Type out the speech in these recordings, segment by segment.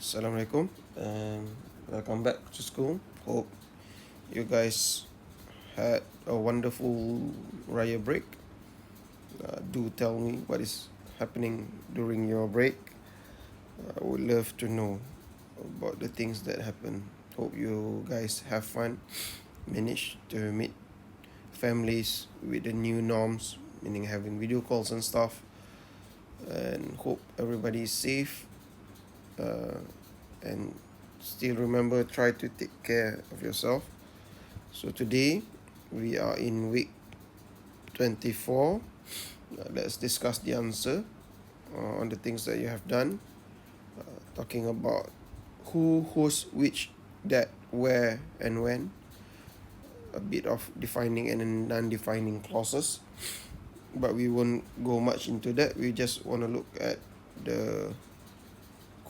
Assalamualaikum and welcome back to school. Hope you guys had a wonderful Raya break. Do tell me what is happening during your break. I would love to know about the things that happen. Hope you guys have fun, manage to meet families with the new norms, meaning having video calls and stuff. And hope everybody is safe and still remember try to take care of yourself. So today we are in week 24. Let's discuss the answer on the things that you have done. Talking about who, whose, which, that, where, and when. A bit of defining and non-defining clauses, but we won't go much into that. We just want to look at the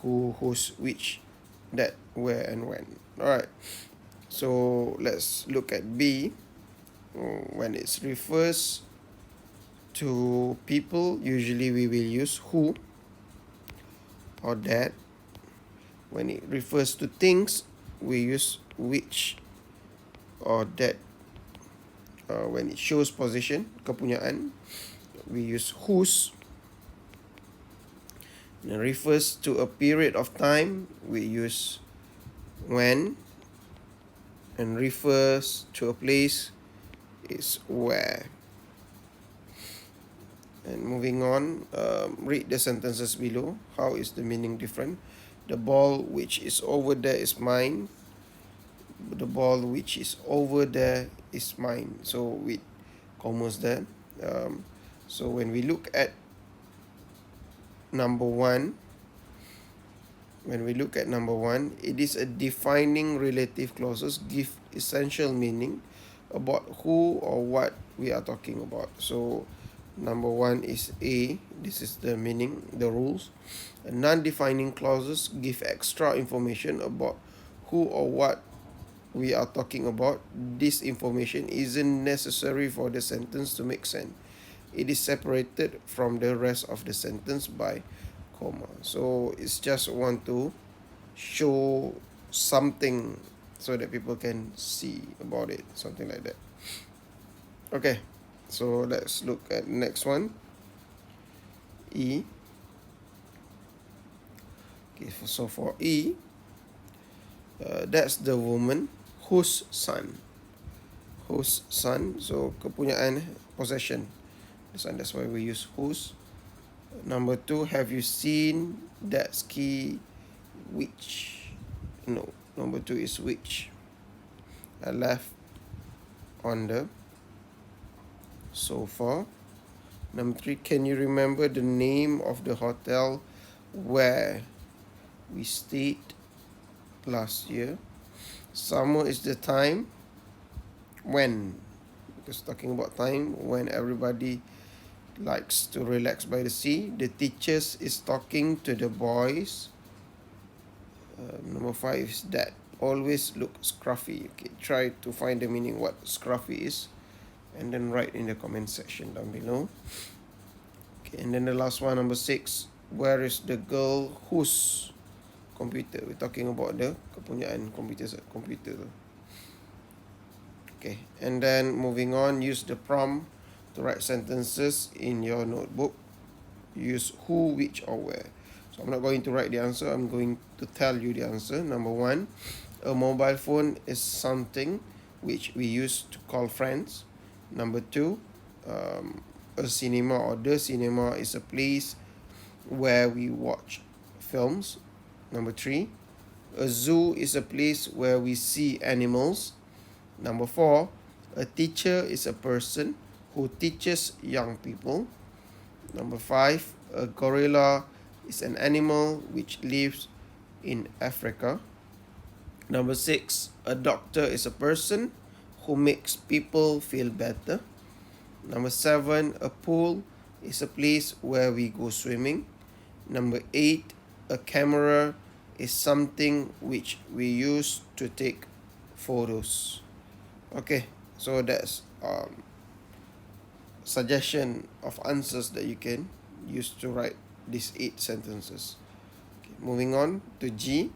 who, whose, which, that, where, and when. Alright, so let's look at B. When it refers to people, usually we will use who or that. When it refers to things, we use which or that. When it shows position, kepunyaan, we use whose. When it refers to a period of time, we use when. And refers to a place is where. And moving on, read the sentences below. How is the meaning different? The ball which is over there is mine. The ball which is over there is mine. So with commas there. So when we look at number one, it is a defining relative clauses give essential meaning about who or what we are talking about. So number one is A. This is the meaning, the rules. Non-defining clauses give extra information about who or what we are talking about. This information isn't necessary for the sentence to make sense. It is separated from the rest of the sentence by comma. So it's just want to show something so that people can see about it, something like that. Okay, so let's look at the next one. E. Okay, so for E, that's the woman whose son. So kepunyaan, possession. That's why we use whose. Number two, have you seen that ski? Which? No, number two is which. I left on the sofa. Number three, can you remember the name of the hotel where we stayed last year? Summer is the time when, because talking about time when everybody likes to relax by the sea. The teachers is talking to the boys. Number five is that always look scruffy. Okay, try to find the meaning what scruffy is and then write in the comment section down below. Okay, and then the last one, number six, where is the girl whose computer? We're talking about the kepunyaan computer. Okay, and then moving on, use the prompt to write sentences in your notebook. Use who, which, or where. So I'm not going to write the answer. I'm going to tell you the answer. Number one, a mobile phone is something which we use to call friends. Number two, a cinema or the cinema is a place where we watch films. Number three, a zoo is a place where we see animals. Number four, a teacher is a person who teaches young people. Number five, a gorilla is an animal which lives in Africa. Number six, a doctor is a person who makes people feel better. Number seven, a pool is a place where we go swimming. Number eight, a camera is something which we use to take photos. Okay, so that's suggestion of answers that you can use to write these 8 sentences. Okay, moving on to G.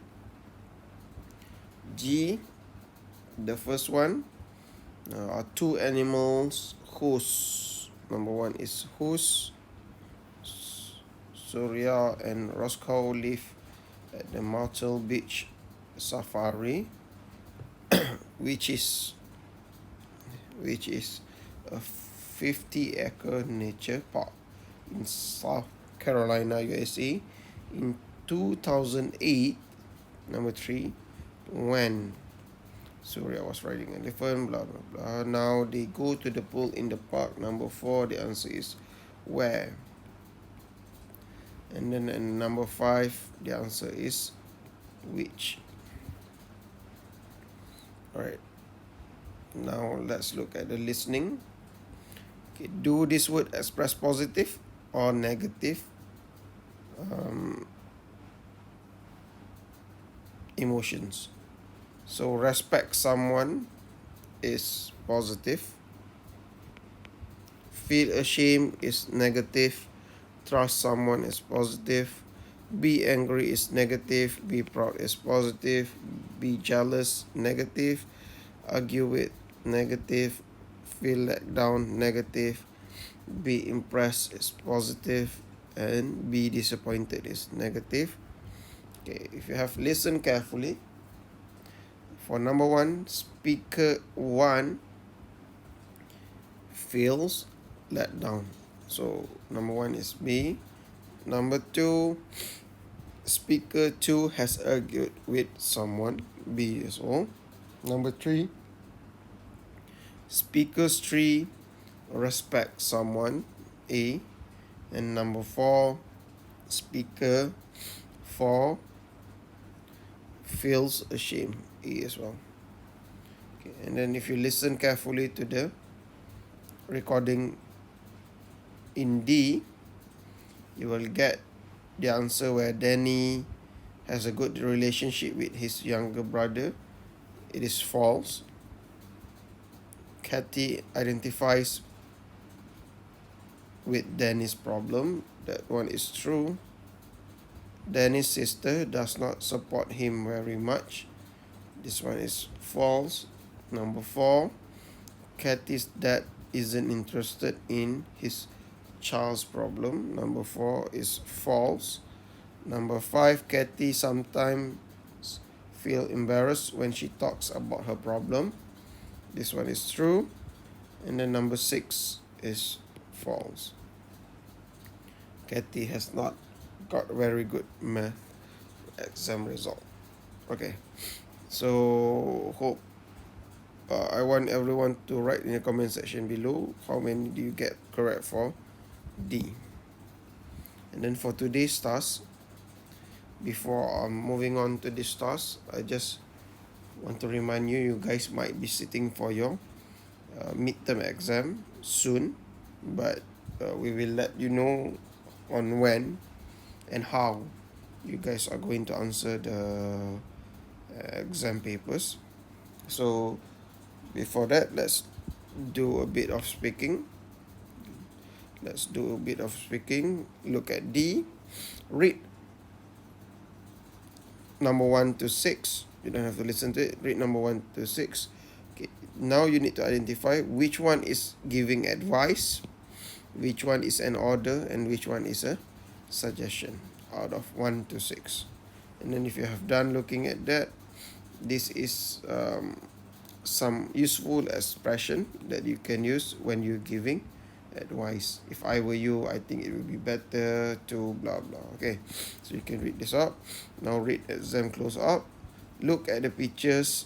G, the first one, are two animals whose, number one is whose, Surya and Roscoe live at the Myrtle Beach Safari, which is a 50-acre nature park in South Carolina, USA, in 2008. Number 3, when Surya was riding an elephant, blah blah blah. Now they go to the pool in the park. Number 4, the answer is where. And then in number 5, the answer is which. Alright, now let's look at the listening. Okay, do this word express positive or negative emotions? So respect someone is positive, feel ashamed is negative, trust someone is positive, be angry is negative, be proud is positive, be jealous negative, argue with negative, feel let down negative, be impressed is positive, and be disappointed is negative. Okay, if you have listened carefully, for number 1, speaker 1 feels let down. So number 1 is B. Number 2, speaker 2 has argued with someone, B as well. Number 3, speakers 3 respect someone, A. And number 4, speaker 4 feels ashamed, A as well. Okay, and then if you listen carefully to the recording in D, you will get the answer where Danny has a good relationship with his younger brother. It is false. Kathy identifies with Danny's problem. That one is true. Danny's sister does not support him very much. This one is false. Number 4, Kathy's dad isn't interested in his child's problem. Number 4 is false. Number 5, Kathy sometimes feel embarrassed when she talks about her problem. This one is true. And then number 6 is false. Kathy has not got very good math exam result. Okay, so hope I want everyone to write in the comment section below how many do you get correct for D. And then for today's task, before I'm moving on to this task, I just want to remind you, you guys might be sitting for your midterm exam soon, but we will let you know on when and how you guys are going to answer the exam papers. So before that, let's do a bit of speaking. Look at D. Read number 1 to 6. You don't have to listen to it. Read number 1 to 6. Okay. Now you need to identify which one is giving advice, which one is an order, and which one is a suggestion out of 1 to 6. And then if you have done looking at that, this is some useful expression that you can use when you're giving advice. If I were you, I think it would be better to blah blah. Okay, so you can read this up. Now read exam close up. Look at the pictures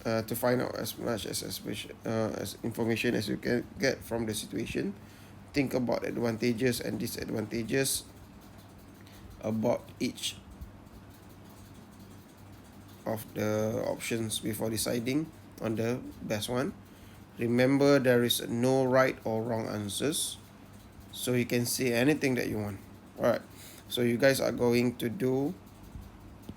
to find out as much as information as you can get from the situation. Think about advantages and disadvantages about each of the options before deciding on the best one. Remember, there is no right or wrong answers, so you can say anything that you want. Alright, so you guys are going to do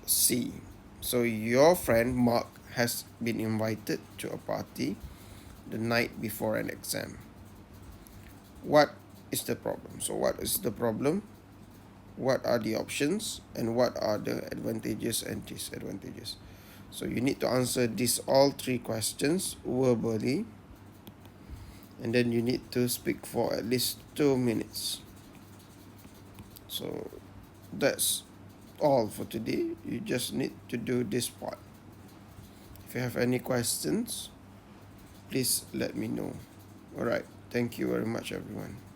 C. So your friend Mark has been invited to a party the night before an exam. What is the problem? So what is the problem? what are the options, and what are the advantages and disadvantages. So you need to answer these all three questions verbally, and then you need to speak for at least 2 minutes. So that's all for today. You just need to do this part. If you have any questions, please let me know. All right. Thank you very much, everyone.